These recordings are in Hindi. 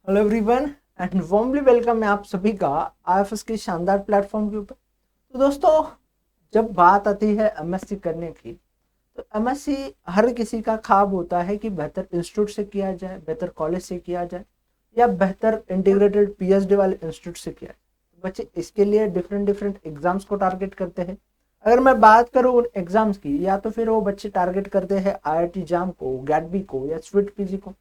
Hello everyone and warmly welcome है आप सभी का आईएफएस के शानदार प्लेटफॉर्म के ऊपर। तो दोस्तों, जब बात आती है एमएससी करने की, तो एमएससी हर किसी का ख्वाब होता है कि बेहतर इंस्टीट्यूट से किया जाए, बेहतर कॉलेज से किया जाए या बेहतर इंटीग्रेटेड पीएचडी वाले इंस्टीट्यूट से किया जाए। तो बच्चे इसके लिए डिफरेंट डिफरेंट एग्जाम्स को टारगेट करते हैं। अगर मैं बात करूँ उन एग्जाम्स की, या तो फिर वो बच्चे टारगेट करते हैं आईआईटी जाम को, गैटबी को या स्वीट पीजी को।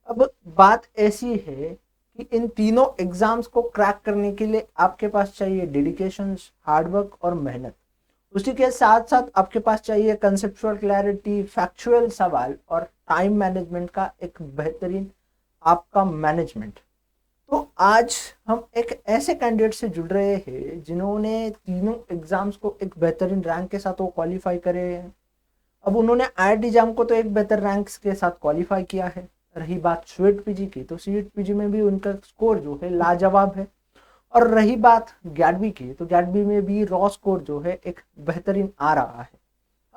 अब बात ऐसी है कि इन तीनों एग्जाम्स को क्रैक करने के लिए आपके पास चाहिए डेडिकेशन, हार्डवर्क और मेहनत। उसी के साथ साथ आपके पास चाहिए कंसेप्चुअल क्लैरिटी, फैक्चुअल सवाल और टाइम मैनेजमेंट का एक बेहतरीन आपका मैनेजमेंट। तो आज हम एक ऐसे कैंडिडेट से जुड़ रहे हैं जिन्होंने तीनों एग्जाम्स को एक बेहतरीन रैंक के साथ वो क्वालिफाई करे हैं। अब उन्होंने आईआईटी जाम को तो एक बेहतर रैंक के साथ क्वालिफाई किया है। रही बात स्वीट पीजी की, तो स्वीट पीजी में भी उनका स्कोर जो है लाजवाब है। और रही बात गैडबी की, तो गैडबी में भी रॉ स्कोर जो है एक बेहतरीन आ रहा है।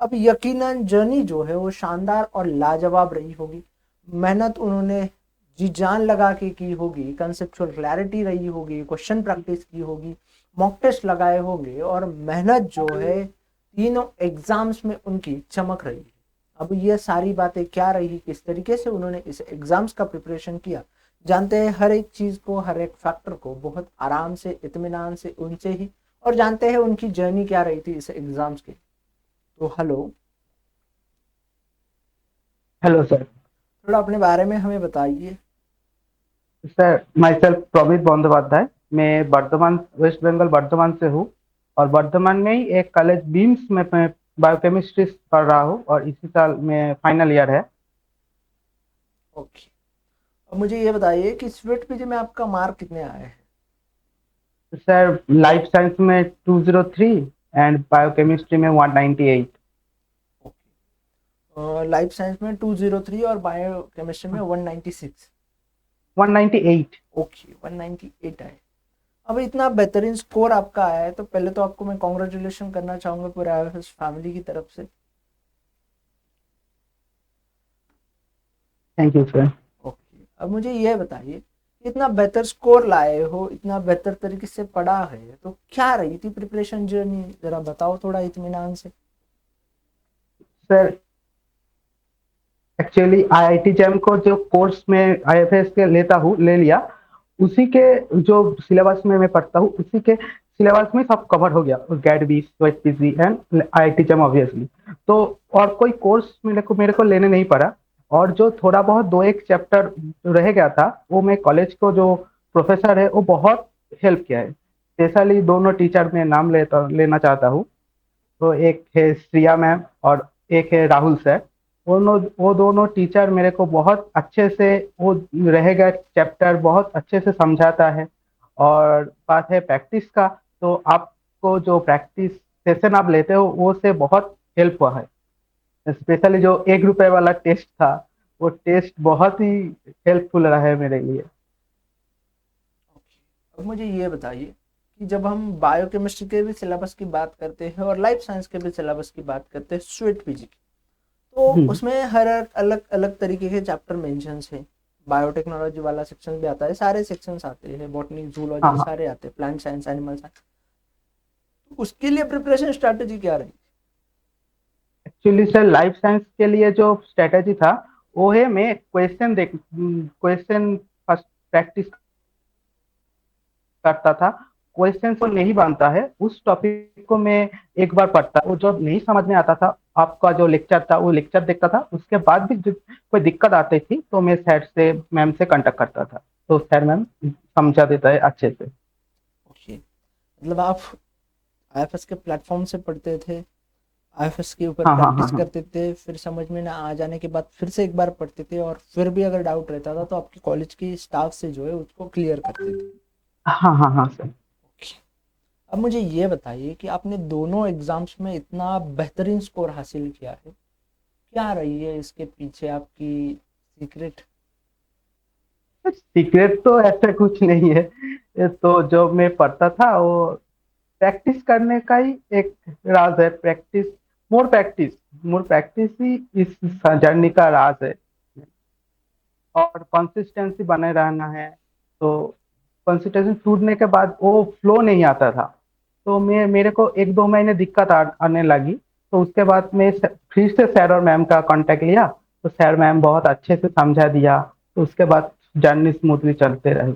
अब यकीनन जर्नी जो है वो शानदार और लाजवाब रही होगी। मेहनत उन्होंने जी जान लगा के की होगी, कंसेप्चुअल क्लैरिटी रही होगी, क्वेश्चन प्रैक्टिस की होगी, मॉक टेस्ट लगाए होंगे और मेहनत जो है तीनों एग्जाम्स में उनकी चमक रही है। अब ये सारी बातें क्या रही, किस तरीके से उन्होंने इस एग्जाम्स का प्रिपरेशन किया, जानते हैं हर एक चीज को, हर एक फैक्टर को बहुत आराम से, इत्मीनान से उनसे ही। और जानते हैं उनकी जर्नी क्या रही थी इस एग्जाम्स की। तो हेलो, हेलो सर। थोड़ा अपने बारे में हमें बताइए। Sir, myself Praveen Bandopadhyay. मैं बर्धमान, वेस्ट बंगाल बर्धमान से हूँ। और बर्धमान में ही एक कॉलेज बीम्स में मैं बायोकेमिस्ट्री कर रहा हूँ और इसी साल में फाइनल ईयर है। ओके, अब मुझे ये बताइए कि स्वीट पीजी में आपका मार्क कितने आए हैं। सर, लाइफ साइंस में 203 एंड बायोकेमिस्ट्री में 198। ओके, लाइफ साइंस में 203 और बायो केमिस्ट्री में 196। 198। ओके, 198 आए। अब इतना बेहतरीन स्कोर आपका आया है, तो पहले तो आपको मैं कॉन्ग्रेचुलेशन करना चाहूंगा पूरे आईएफएस फैमिली की तरफ से। Thank you sir. ओके, अब मुझे ये बताइए, इतना बेहतर स्कोर लाए हो, इतना बेहतर तरीके से पढ़ा है, तो क्या रही थी प्रिपरेशन जर्नी, जरा बताओ थोड़ा इत्मीनान से। सर, एक्चुअली आईआईटी जैम को जो कोर्स में आईएफएस के लेता हूँ ले लिया, उसी के जो सिलेबस में मैं पढ़ता हूँ उसी के सिलेबस में सब कवर हो गया। गैट बी, स्वेट PG and IIT JAM obviously. तो और कोई कोर्स मेरे को लेने नहीं पड़ा। और जो थोड़ा बहुत दो एक चैप्टर रह गया था वो मैं कॉलेज को जो प्रोफेसर है वो बहुत हेल्प किया है। स्पेशली दोनों टीचर में नाम लेना चाहता हूँ। तो एक है श्रिया मैम और एक है राहुल सर। वो दोनों टीचर मेरे को बहुत अच्छे से वो रहेगा चैप्टर बहुत अच्छे से समझाता है। और बात है प्रैक्टिस का, तो आपको जो प्रैक्टिस सेशन आप लेते हो वो से बहुत हेल्प हुआ है। स्पेशली जो 1 रुपए वाला टेस्ट था, वो टेस्ट बहुत ही हेल्पफुल रहा है मेरे लिए। अब मुझे ये बताइए कि जब हम बायोकेमिस्ट्री के भी सिलेबस की बात करते हैं और लाइफ साइंस के भी सिलेबस की बात करते हैं स्वीट पीजी की, तो हम्म। उसमें हर अलग अलग तरीके के चैप्टर मेंशंस हैं। बायोटेक्नोलॉजी वाला सेक्शन भी आता है, सारे सेक्शंस आते हैं, बॉटनी, हाँ जूलॉजी हाँ। सारे आते हैं, प्लांट साइंस, एनिमल साइंस। उसके लिए प्रिपरेशन स्ट्रेटेजी क्या रही। एक्चुअली सर, लाइफ साइंस के लिए जो स्ट्रेटेजी था वो है मैं क्वेश्चन फर्स्ट प्रैक्टिस करता था। क्वेश्चन को नहीं बनता है उस टॉपिक को मैं एक बार पढ़ता, वो जो नहीं समझ में आता था आपका जो लेक्चर था वो लेक्चर देखता था। उसके बाद भी जो कोई दिक्कत आती थी तो मैं सर से मैम से कांटेक्ट करता था, तो सर मैम समझा देता है अच्छे से। ओके, मतलब आप आईएफएस के प्लेटफॉर्म से पढ़ते थे, आईएफएस के ऊपर हाँ हाँ हाँ प्रैक्टिस हाँ। करते थे, फिर समझ में ना आ जाने के बाद फिर से एक बार पढ़ते थे, और फिर भी अगर डाउट रहता था तो आपके कॉलेज की स्टाफ से जो है उसको क्लियर करते थे। हाँ हाँ हाँ सर। ओके, अब मुझे ये बताइए कि आपने दोनों एग्जाम्स में इतना बेहतरीन स्कोर हासिल किया है, क्या रही है इसके पीछे आपकी सीक्रेट। सीक्रेट तो ऐसा कुछ नहीं है। ये तो जो मैं पढ़ता था वो प्रैक्टिस करने का ही एक राज है। Practice, more practice, more practice ही इस जर्नी का राज है। और कंसिस्टेंसी बने रहना है। तो कंसंट्रेशन छूटने के बाद वो फ्लो नहीं आता था। तो मैं मेरे को 1-2 महीने दिक्कत आने लगी। तो उसके बाद मैं फिर से सर और मैम का कांटेक्ट लिया। तो सर मैम बहुत अच्छे से समझा दिया। तो उसके बाद जर्नी स्मूथली चलते रही।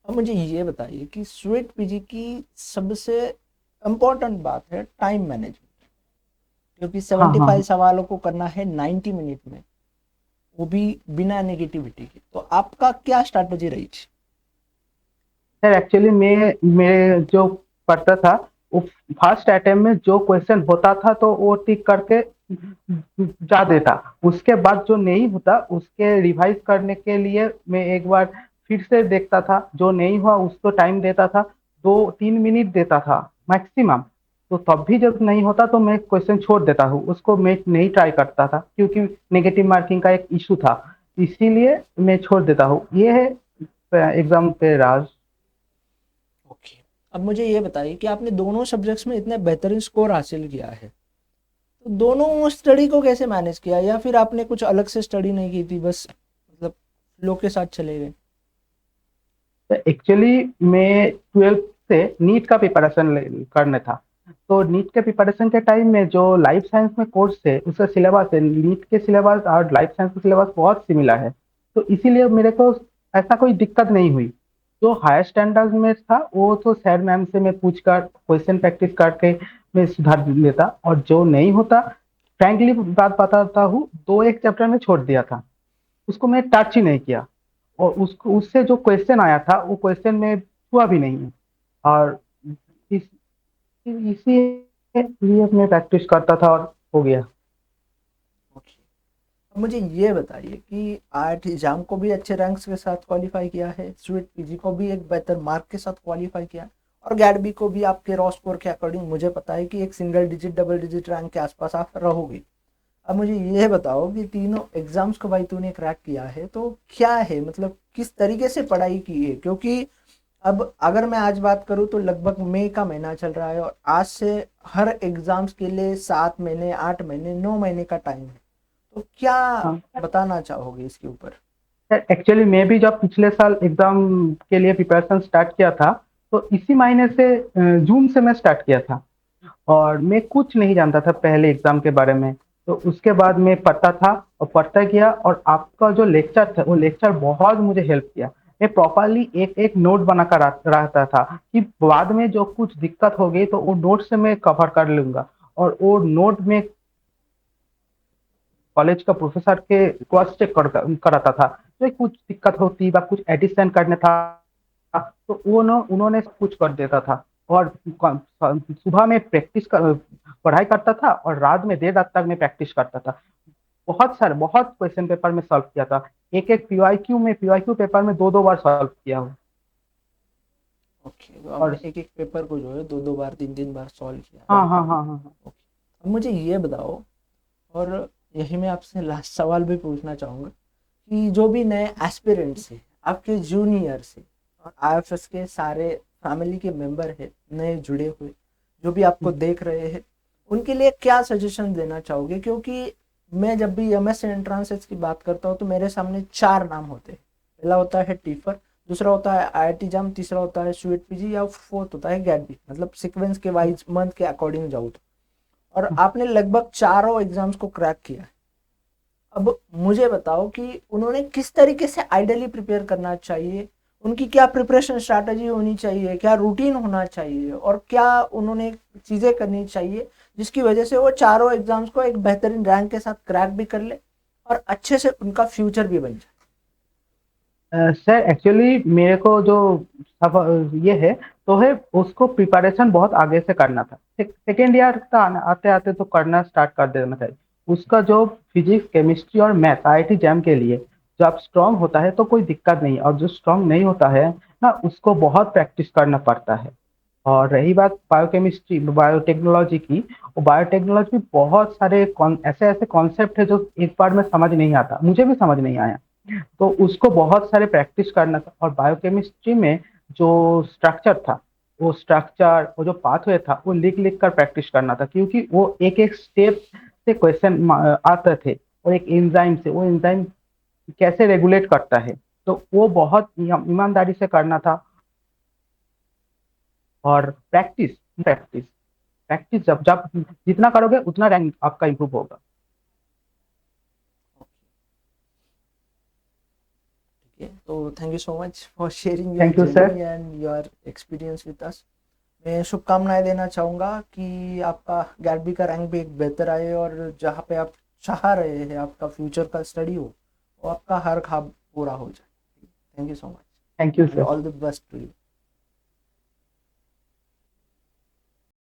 अब मुझे ये बताइए कि स्वीट पीजी की सबसे इम्पोर्टेंट बात है टाइम मैनेजमेंट, क्योंकि हाँ, हाँ, 75 हाँ। सवालों को करना है 90 मिनट में, वो भी बिना नेगेटिविटी के। तो आपका क्या स्ट्रैटेजी रही थी? सर एक्चुअली मैं मेरे जो पढ़ता था, वो फर्स्ट अटेम्प्ट में जो क्वेश्चन होता था तो वो टिक करके जा देता। उसके बाद जो नहीं होता उसके रिवाइज करने के लिए मैं एक बार फिर से देखता था। जो नहीं हुआ उसको टाइम देता था, 2-3 मिनट देता था मैक्सिमम। तो तब भी जब नहीं होता तो मैं क्वेश्चन छोड़ देता हूँ, उसको मैं नहीं ट्राई करता था, क्योंकि नेगेटिव मार्किंग का एक इशू था। इसीलिए मैं छोड़ देता हूँ। ये है एग्जाम पे राज। ओके। अब मुझे ये बताइए कि आपने दोनों सब्जेक्ट्स में इतने बेहतरीन स्कोर हासिल किया है, तो दोनों स्टडी को कैसे मैनेज किया, या फिर आपने कुछ अलग से स्टडी नहीं की थी, बस मतलब फ्लो के साथ चले गए? एक्चुअली मैं 12th से नीट का प्रिपरेशन करने था। तो नीट के प्रिपरेशन के टाइम में जो लाइफ साइंस में कोर्स है उसका सिलेबस है, नीट के सिलेबस और लाइफ साइंस का सिलेबस बहुत सिमिलर है। तो इसीलिए मेरे को ऐसा कोई दिक्कत नहीं हुई। जो हायर स्टैंडर्ड में था वो तो सर मैम से मैं पूछ कर क्वेश्चन प्रैक्टिस करके मैं सुधार लेता। और जो नहीं होता, फ्रैंकली बात बताता हूँ, 2-1 चैप्टर में छोड़ दिया था, उसको मैं टच ही नहीं किया। और उसको उससे जो क्वेश्चन आया था वो क्वेश्चन में हुआ भी नहीं है। और इस इसी लिए मैं प्रैक्टिस करता था और हो गया। ओके। अब मुझे ये बताइए कि आईआईटी एग्जाम को भी अच्छे रैंक्स के साथ क्वालिफाई किया है, स्वीट पीजी को भी एक बेहतर मार्क के साथ क्वालिफाई किया है, और गैडबी को भी आपके रॉ स्कोर के अकॉर्डिंग मुझे पता है कि एक single digit double digit rank के आसपास आप रहोगे। अब मुझे ये बताओ कि तीनों एग्जाम्स को भाई तूने क्रैक किया है, तो क्या है मतलब किस तरीके से पढ़ाई की है? क्योंकि अब अगर मैं आज बात करूँ तो लगभग मई का महीना चल रहा है, और आज से हर एग्जाम्स के लिए 7 महीने, 8 महीने, 9 महीने का टाइम है। तो क्या हाँ बताना चाहोगे इसके ऊपर? सर, एक्चुअली मैं भी जब पिछले साल एग्जाम के लिए प्रिपरेशन स्टार्ट किया था, तो इसी महीने से जून से मैं स्टार्ट किया था। और मैं कुछ नहीं जानता था पहले एग्जाम के बारे में। तो उसके बाद मैं पढ़ता था और पढ़ता गया, और आपका जो लेक्चर था वो लेक्चर बहुत मुझे हेल्प किया। मैं प्रॉपरली एक एक नोट बना कर रहता था कि बाद में जो कुछ दिक्कत हो गई तो वो नोट से मैं कवर कर लूंगा। और वो नोट में कॉलेज का प्रोफेसर के क्रॉस चेक कराता था। तो कुछ दिक्कत होती या कुछ एडिशन करने था तो वो न उन्होंने सब कुछ कर देता था। और सुबह में पढ़ाई करता था और रात में देर रात तक मैं प्रैक्टिस करता था। बहुत क्वेश्चन पेपर में सॉल्व किया था। एक एक पीवाईक्यू पेपर में 2-2 बार सॉल्व किया हूँ। ओके, तो आपने और एक एक पेपर को जो है दो दो बार, तीन तीन बार सॉल्व किया है। हाँ, हाँ, हाँ, हाँ, हाँ। ओके। अब मुझे ये बताओ, और यही मैं आपसे लास्ट सवाल भी पूछना चाहूँगा, कि जो भी नए एस्पिरेंट्स हैं, आपके जूनियर से और आईएफएस के सारे फैमिली के मेंबर हैं नए जुड़े हुए, जो भी आपको देख रहे हैं, उनके लिए क्या सजेशन देना चाहोगे? क्योंकि मैं जब भी एमएस एंट्रांसेस की बात करता हूँ तो मेरे सामने चार नाम होते हैं। पहला होता है टीफर, दूसरा होता है आईआईटी जाम, तीसरा होता है स्वीट पीजी, या फोर्थ होता है गैट बी, मतलब सीक्वेंस के वाइज मंथ के अकॉर्डिंग जाऊँ तो। और आपने लगभग चारों एग्जाम्स को क्रैक किया है। अब मुझे बताओ कि उन्होंने किस तरीके से आइडियली प्रिपेयर करना चाहिए, उनकी क्या प्रिपरेशन स्ट्रैटेजी होनी चाहिए, क्या रूटीन होना चाहिए, और क्या उन्होंने चीज़ें करनी चाहिए जिसकी वजह से वो चारों एग्जाम्स को एक बेहतरीन रैंक के साथ क्रैक भी कर ले और अच्छे से उनका फ्यूचर भी बन जाए? सर एक्चुअली मेरे को जो ये है तो है, उसको प्रिपरेशन बहुत आगे से करना था। सेकेंड ईयर का आते आते तो करना स्टार्ट कर देना चाहिए। उसका जो फिजिक्स केमिस्ट्री और मैथ आईआईटी जैम के लिए जब स्ट्रांग होता है तो कोई दिक्कत नहीं, और जो स्ट्रांग नहीं होता है ना उसको बहुत प्रैक्टिस करना पड़ता है। और रही बात बायोकेमिस्ट्री बायोटेक्नोलॉजी की, वो बायोटेक्नोलॉजी में बहुत सारे ऐसे ऐसे कॉन्सेप्ट है जो एक बार में समझ नहीं आता, मुझे भी समझ नहीं आया। तो उसको बहुत सारे प्रैक्टिस करना था। और बायोकेमिस्ट्री में जो स्ट्रक्चर था, वो स्ट्रक्चर वो जो पाथवे था वो लिख लिख कर प्रैक्टिस करना था, क्योंकि वो एक एक स्टेप से क्वेश्चन आते थे। और एक एंजाइम से वो एंजाइम कैसे रेगुलेट करता है, तो वो बहुत ईमानदारी से करना था। और प्रैक्टिस प्रैक्टिस प्रैक्टिस, जब जब जितना करोगे उतना रैंक आपका इम्प्रूव होगा। ठीक है, तो thank you so much for sharing your thank you sir. Journey and your experience with us. मैं शुभकामनाएं देना चाहूँगा कि आपका गैट का रैंक भी एक बेहतर आए और जहाँ पे आप चाह रहे हैं आपका फ्यूचर का स्टडी हो वो आपका हर ख्वाब पूरा हो जाए। Thank you so much thank you and sir. All the best to you.